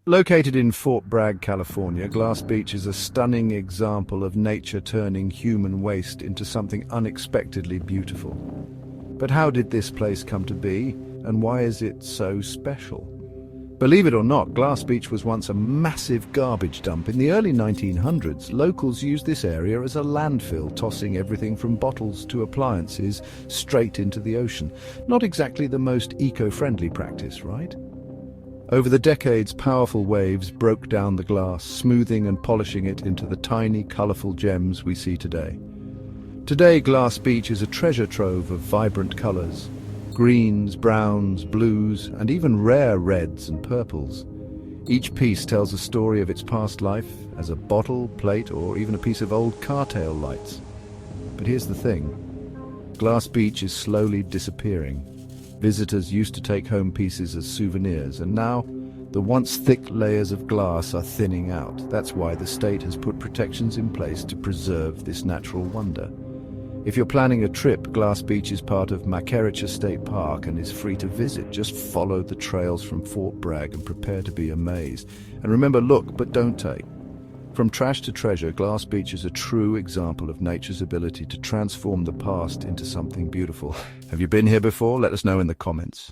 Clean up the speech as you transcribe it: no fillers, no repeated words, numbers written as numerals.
Located in Fort Bragg, California, Glass Beach is a stunning example of nature turning human waste into something unexpectedly beautiful. But how did this place come to be, and why is it so special? Believe it or not, Glass Beach was once a massive garbage dump. In the early 1900s, locals used this area as a landfill, tossing everything from bottles to appliances straight into the ocean. Not exactly the most eco-friendly practice, right? Over the decades, powerful waves broke down the glass, smoothing and polishing it into the tiny, colorful gems we see today. Today, Glass Beach is a treasure trove of vibrant colors: greens, browns, blues, and even rare reds and purples. Each piece tells a story of its past life as a bottle, plate, or even a piece of old car tail lights. But here's the thing: Glass Beach is slowly disappearing. Visitors used to take home pieces as souvenirs, and now the once thick layers of glass are thinning out. That's why the state has put protections in place to preserve this natural wonder. If you're planning a trip, Glass Beach is part of Macaricha State Park and is free to visit. Just follow the trails from Fort Bragg and prepare to be amazed. And remember, look, but don't take. From trash to treasure, Glass Beach is a true example of nature's ability to transform the past into something beautiful. Have you been here before? Let us know in the comments.